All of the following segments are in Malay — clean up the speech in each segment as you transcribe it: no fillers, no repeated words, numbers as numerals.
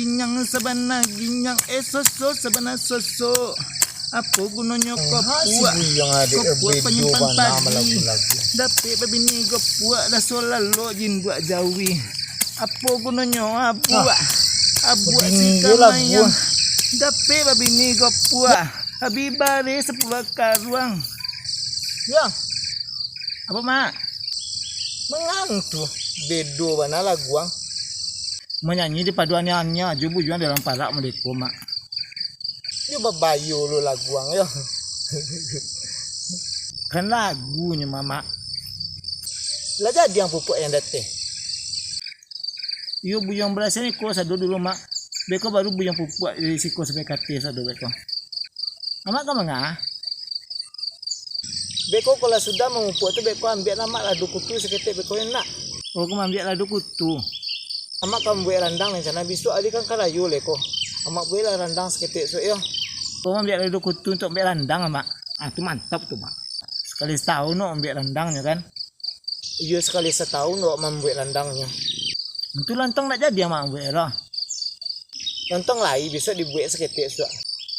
ginyang sabana ginyang soso sabana soso. Apa gunanya kau puak? Kau puak penyimpan padi. Dapat babini kau puak dah solalo jin buat jawi. Apa gunanya buat? Buat si kamayang. Dapat babini kau puak. Abi bare sepuluh karuang. Ya, Apa mak? mengantuk. Bedo mana laguang? Menyanyi di paduannya jubu-juan dalam parak mereka mak. Yo babayu lu laguang yo. Kan lagunya mama. Lah jadi yang pupuk yang datang. Iyo buyang beras ni ko sado dulu mak. Beko baru buyang pupuk dari siko sampai kate sado beko. Mak ka mga? Beko kalau sudah memupuk tu beko ambil nama ladu kutu seketik beko enak. Oh ko ambil ladu kutu. Amak kamu buat randang yang sana bisu adi kan karayu leko. Amak buat randang seketik so yo. Ko ambil ladu kutu untuk ambil randang mak. Ah tu mantap tu mak. Sekali setahun no ambil randangnya kan. Iyo sekali setahun lo membuat randangnya. Itu lantang nak jadi mak ambil lah. Lontong lai bisa dibuat seketik so.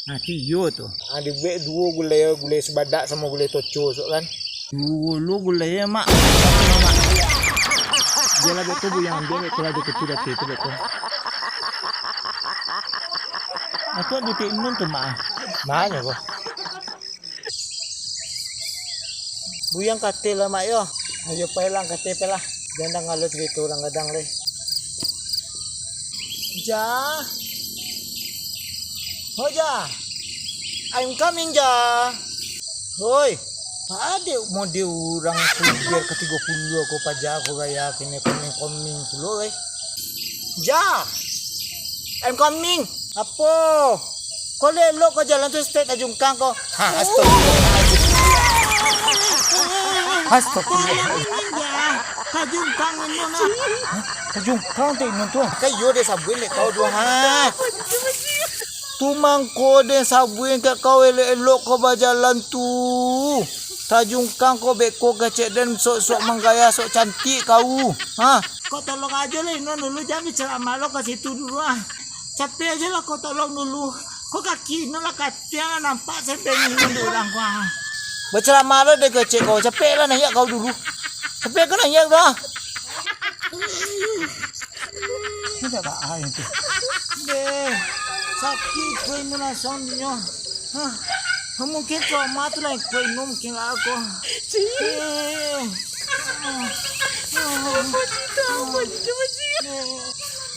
Nah tiyo tu. Dibuat dua gulai sebadak sama gulai toco so kan. Dulu gulai mak. Dia lah betul buyang ambil beko ladu kutu dah tu beko. Aku ada tinun tu mak. Mana kok? Buyang kate lah mak yo. Ayo pelang kate pelah. Jangan ngalut gitu orang kadang leh. Ja. Oh ja. I'm coming ja. Hoi. Ada model orang kuliah ke-30 aku pajak aku gaya kini coming pulo Ja. I'm coming. Apa? Kau lelok kau jalan tu straight ajungkang kau. Ha, astagfirullah. Kajungkang ini nak. Kajungkang tu ini tu. Kayo deh sabuin lek kau dua ha. Tu mangko deh sabuin kat kau elok kau berjalan tu. Tajungkang kau beko kecek dan sok-sok menggaya sok cantik kau. Ha? Kau tolong aja lah Inon dulu, jangan ceramah lo ke situ dulu ah. Capek aja lah kau tolong dulu. Kau kaki Inon lah katanya nampak saya pengen dulu orang kau. Berceramah lah deh kecek kau. Capek lah nanya kau dulu. Capek kan nanya kau. Tidak tak ah itu. Deh, sakit kau Inon asangnya. Hah? Mungkin kau mati lah kau Inon mungkin aku.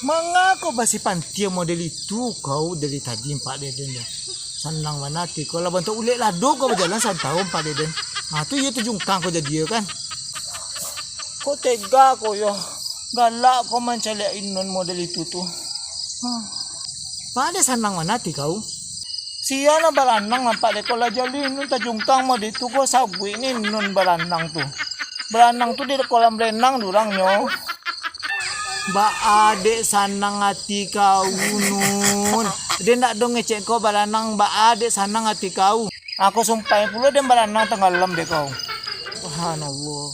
Mengako basi pantia model itu kau dari tadi Pak Deden ya. Senang manati kau lah bantu ulik lado kau berjalan santau Pak Deden. Nah tu ya tujungkang kau jadi kan. Kau tega kau ya. Galak kau mencari Inon model itu tu. Pada senang manati kau. Sia na baranang nampak deh kau lah jadi Inon tajungkang model itu kau sabu ini Inon baranang tu. Beranang tu di kolam renang durangnya. Ba adek sanang hati kau Nun. Dia nak dong ngecek kau beranang ba adek sanang hati kau. Aku sumpah pula dia beranang tenggelam deh kau. Subhanallah.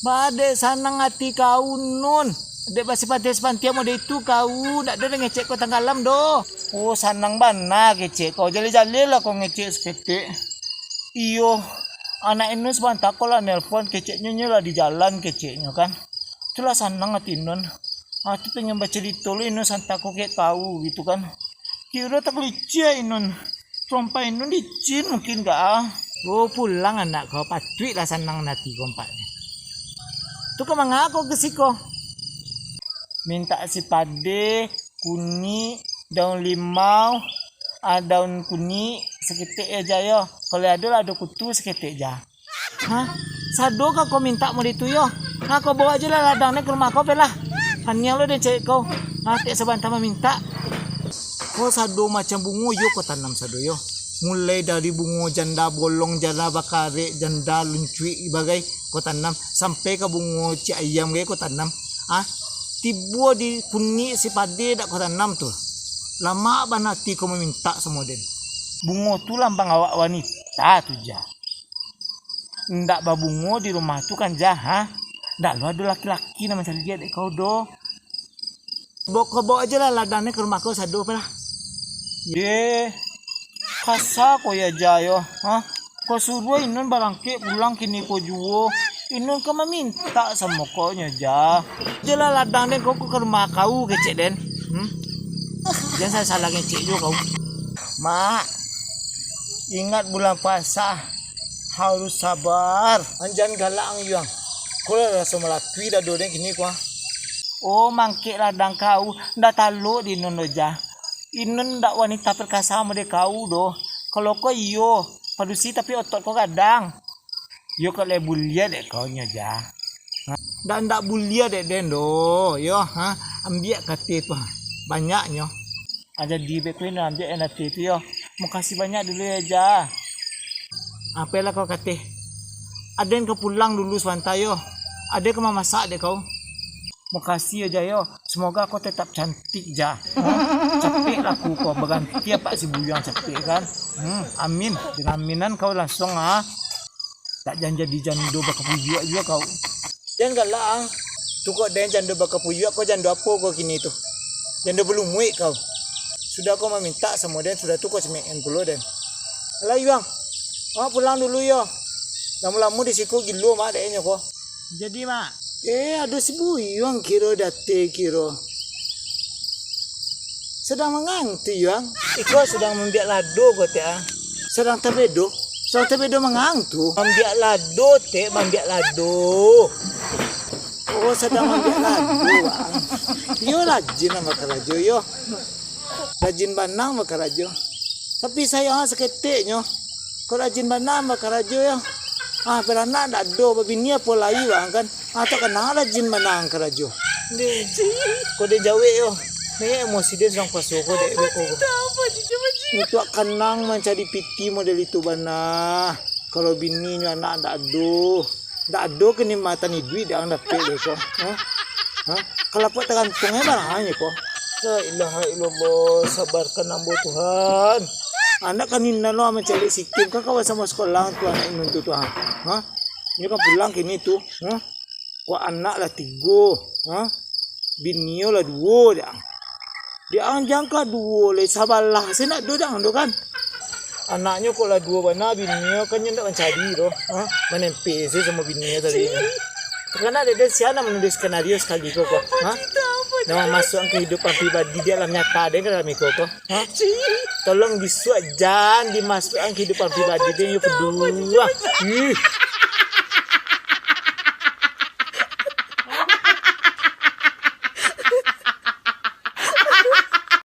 Ba adek sanang hati kau Nun. Dek basi pantia mau itu kau. Nak dong ngecek kau tenggelam doh. Oh sanang bana ngecek kau. Jali-jali lah kau ngecek seketik. Iyo. Anak Inun sebentar kau lah nelpon keceknya lah di jalan keceknya kan. Itulah senang hati Inun. Aku pengen baca cerita lu Inun santai kau kayak tahu gitu kan. Kira tak licin Inun. Trompa Inun licin mungkin gak ah. Oh pulang anak kau patut lah senang hati kompaknya. Tu kau mengaku ke siko. Minta si pade, kuni, daun limau, daun kuni seketik aja yo. Kalau ada kutu seketik aja. Hah? Sado kau minta mau itu yo. Nah kau bawa aja lah ladangnya ke rumah kau belah. Hanya lo deh cek kau. Nah tak sebentar meminta. Kau sado macam bunga yo kau tanam sado yo. Mulai dari bunga janda bolong, janda bakare, janda luncui bagai kau tanam sampai ke bunga cik ayam kau tanam. Ah, tiba di kuni si pade dak kau tanam tu. Lama banati kau meminta semua den. Bunga tu lambang awak wanita tu jah. Ndak babungo di rumah tu kan jah, ha? Ndak lu ada laki-laki nama cari dia dek kau do. Bawa aja lah ladangnya ke rumahku sadu apa lah. Ye, kasa ko ya jayo, ha? Ko suruh inun barangke pulang kini ko juo. Inun ka meminta sama ko nya ja. Jala ladang den ko ke rumah kau kecek den. Jangan salah ngecek juga kau. Mak, ingat bulan puasa harus sabar. Anjan galang yang. Ko rasa melatui dah den kini ko. Oh, mangke ladang kau ndak talu di nun ja. Inun ndak wanita perkasa sama de kau do. Kalau ko iyo padusi tapi otot ko kadang. Yo kalau bulia dek kau nya ja. Ndak bulia dek den do. Yo ha ambil kate tu. Banyaknya. Ada di bekuin ambil enak itu yo. Makasih banyak dulu ya ja. Apalah kau kate. Ada yang ke pulang dulu sebentar yo. Ada yang ke memasak dek kau. Makasih aja yo. Semoga kau tetap cantik ja. Capek laku kau berganti apa si buyang capek kan. Amin. Dengan aminan kau langsung tak jangan jadi jando bakapuyuk juga kau. Jangan galang. Tu kau dan jando bakapuyuk kau jando apa kau kini tu. Jando belum muik kau. Sudah kau meminta sama dan sudah tu kau semekan puluh dan. Alah yuang. Pulang dulu yo. Lama-lama di siku gilo mak deknya kau. Jadi mak. Ada si buyang kira date kira. Sedang menganti yang. Iko sedang membiak lado kau teh. Sedang terbedo mengantu. Membiak lado teh, membiak lado. Oh sedang membiak lado bang. Yo rajin sama kerajo yo. Rajin banang sama kerajo. Tapi saya seketiknya. Kau rajin banang sama kerajo yo. Berana ada babini apa lagi bang kan. Atau kena rajin menang kerajo. Kau dia jawe yo. Ni emosi dia sedang pasuk kau dek beko. Itu kenang mencari piti model itu bana. Kalau bininya anak ndak ado kenikmatan duit dah dapat beko. Kalau pot tergantungnya barangnya kok. La ilaha illallah, sabarkan ambo Tuhan. Anak kan inna lo mencari sikim kan kawan sama sekolah tu anak inun tu ha. Ini kan pulang kini tu. Kau anak lah 3. Binio lah 2 dah. Dia jangka 2 le sabarlah. Saya nak 2 dah kan. Anaknya kau lah 2 bana binio kan yang tak mencari tu. Menempe saya sama binio tadi. Karena dia siapa menulis skenario sekali kok. Nama masuk kehidupan pribadi dia dalam nyata dia dalam ikut kok. Tolong disuat jangan dimasukkan kehidupan pribadi dia yang kedua.